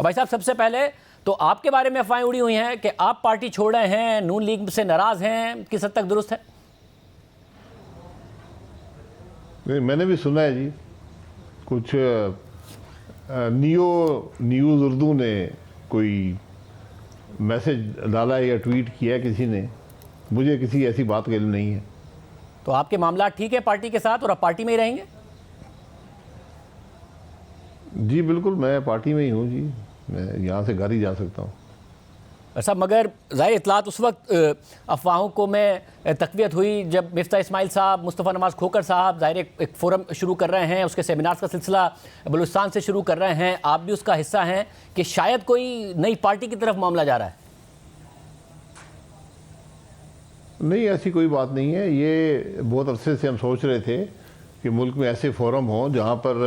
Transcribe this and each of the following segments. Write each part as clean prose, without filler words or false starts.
بھائی صاحب سب سے پہلے تو آپ کے بارے میں افواہیں اڑی ہوئی ہیں کہ آپ پارٹی چھوڑ رہے ہیں، نون لیگ سے ناراض ہیں، کس حد تک درست ہے؟ میں نے بھی سنا ہے جی، کچھ نیوز اردو نے کوئی میسج ڈالا ہے یا ٹویٹ کیا ہے کسی نے، مجھے کسی ایسی بات کا علم نہیں ہے۔ تو آپ کے معاملات ٹھیک ہے پارٹی کے ساتھ اور آپ پارٹی میں ہی رہیں گے؟ جی بالکل، میں پارٹی میں ہی ہوں جی، میں یہاں سے گھر ہی جا سکتا ہوں۔ صاحب مگر ظاہر اطلاعات اس وقت افواہوں کو میں تقویت ہوئی جب مفتاح اسماعیل صاحب، مصطفیٰ نواز کھوکھر صاحب ظاہر ایک فورم شروع کر رہے ہیں، اس کے سیمینارز کا سلسلہ بلوچستان سے شروع کر رہے ہیں، آپ بھی اس کا حصہ ہیں کہ شاید کوئی نئی پارٹی کی طرف معاملہ جا رہا ہے۔ نہیں، ایسی کوئی بات نہیں ہے، یہ بہت عرصے سے ہم سوچ رہے تھے کہ ملک میں ایسے فورم ہوں جہاں پر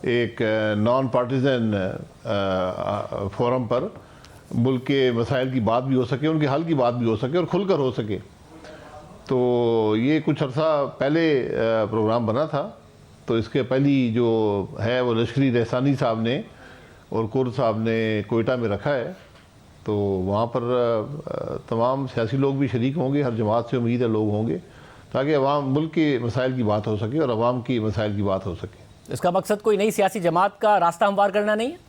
ایک نان پارٹیزن فورم پر ملک کے مسائل کی بات بھی ہو سکے، ان کے حل کی بات بھی ہو سکے اور کھل کر ہو سکے۔ تو یہ کچھ عرصہ پہلے پروگرام بنا تھا، تو اس کے پہلی جو ہے وہ لشکری رحسانی صاحب نے اور کرد صاحب نے کوئٹہ میں رکھا ہے، تو وہاں پر تمام سیاسی لوگ بھی شریک ہوں گے، ہر جماعت سے امید ہے لوگ ہوں گے، تاکہ عوام ملک کے مسائل کی بات ہو سکے اور عوام کی مسائل کی بات ہو سکے۔ اس کا مقصد کوئی نئی سیاسی جماعت کا راستہ ہموار کرنا نہیں ہے؟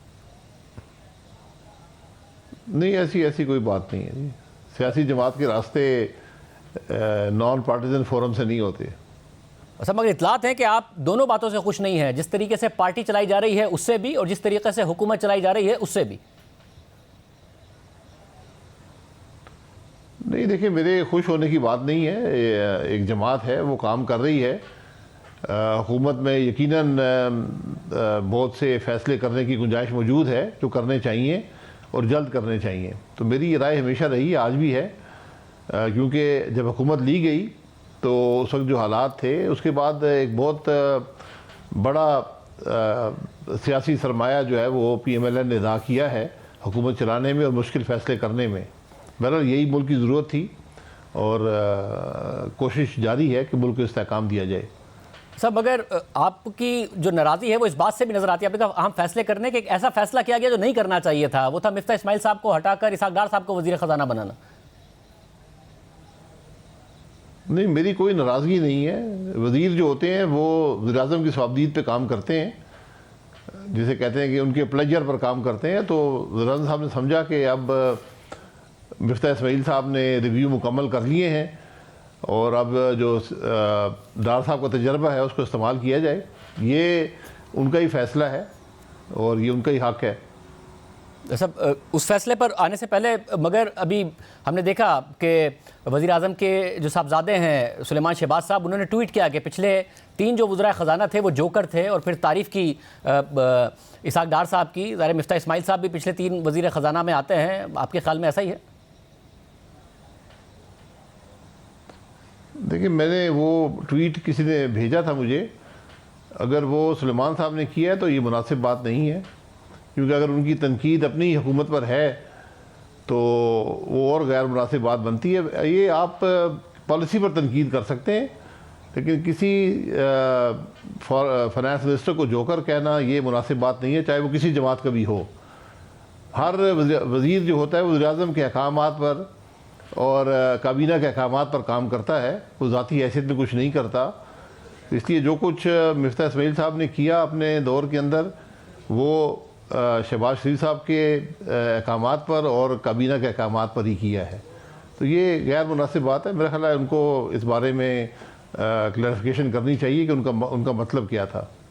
نہیں، ایسی کوئی بات نہیں ہے جی، سیاسی جماعت کے راستے نان پارٹیزن فورم سے نہیں ہوتے۔ اصل مگر اطلاعات ہیں کہ آپ دونوں باتوں سے خوش نہیں ہیں، جس طریقے سے پارٹی چلائی جا رہی ہے اس سے بھی اور جس طریقے سے حکومت چلائی جا رہی ہے اس سے بھی۔ نہیں دیکھیں، میرے خوش ہونے کی بات نہیں ہے، ایک جماعت ہے وہ کام کر رہی ہے، حکومت میں یقیناً بہت سے فیصلے کرنے کی گنجائش موجود ہے جو کرنے چاہیے اور جلد کرنے چاہیے۔ تو میری یہ رائے ہمیشہ رہی ہے، آج بھی ہے، کیونکہ جب حکومت لی گئی تو اس وقت جو حالات تھے، اس کے بعد ایک بہت بڑا سیاسی سرمایہ جو ہے وہ پی ایم ایل این نے ادا کیا ہے حکومت چلانے میں اور مشکل فیصلے کرنے میں۔ بہرحال یہی ملک کی ضرورت تھی اور کوشش جاری ہے کہ ملک کو استحکام دیا جائے۔ صاحب اگر آپ کی جو ناراضی ہے وہ اس بات سے بھی نظر آتی ہے، آپ نے کہا اہم فیصلے کرنے کے، ایک ایسا فیصلہ کیا گیا جو نہیں کرنا چاہیے تھا، وہ تھا مفتاح اسماعیل صاحب کو ہٹا کر اسحاق ڈار صاحب کو وزیر خزانہ بنانا۔ نہیں، میری کوئی ناراضگی نہیں ہے، وزیر جو ہوتے ہیں وہ وزیر اعظم کی صوابدید پہ کام کرتے ہیں، جسے کہتے ہیں کہ ان کے پلیجر پر کام کرتے ہیں۔ تو وزیر اعظم صاحب نے سمجھا کہ اب مفتاح اسماعیل صاحب نے ریویو مکمل کر لیے ہیں اور اب جو ڈار صاحب کا تجربہ ہے اس کو استعمال کیا جائے، یہ ان کا ہی فیصلہ ہے اور یہ ان کا ہی حق ہے۔ صاحب اس فیصلے پر آنے سے پہلے مگر ابھی ہم نے دیکھا کہ وزیر اعظم کے جو صاحبزادے ہیں سلیمان شہباز صاحب، انہوں نے ٹویٹ کیا کہ پچھلے 3 جو وزراء خزانہ تھے وہ جوکر تھے، اور پھر تعریف کی اسحاق ڈار صاحب کی۔ ظاہر مفتاح اسماعیل صاحب بھی پچھلے 3 وزیر خزانہ میں آتے ہیں، آپ کے خیال میں ایسا ہی ہے؟ دیکھیں، میں نے وہ ٹویٹ کسی نے بھیجا تھا مجھے، اگر وہ سلیمان صاحب نے کیا ہے تو یہ مناسب بات نہیں ہے، کیونکہ اگر ان کی تنقید اپنی حکومت پر ہے تو وہ اور غیر مناسب بات بنتی ہے۔ یہ آپ پالیسی پر تنقید کر سکتے ہیں، لیکن کسی فائنانس منسٹر کو جوکر کہنا یہ مناسب بات نہیں ہے، چاہے وہ کسی جماعت کا بھی ہو۔ ہر وزیر جو ہوتا ہے وزیر اعظم کے احکامات پر اور کابینہ کے احکامات پر کام کرتا ہے، وہ ذاتی حیثیت میں کچھ نہیں کرتا۔ اس لیے جو کچھ مفتاح اسماعیل صاحب نے کیا اپنے دور کے اندر، وہ شہباز شریف صاحب کے احکامات پر اور کابینہ کے احکامات پر ہی کیا ہے۔ تو یہ غیر مناسب بات ہے، میرا خیال ہے ان کو اس بارے میں کلیریفیکیشن کرنی چاہیے کہ ان کا مطلب کیا تھا۔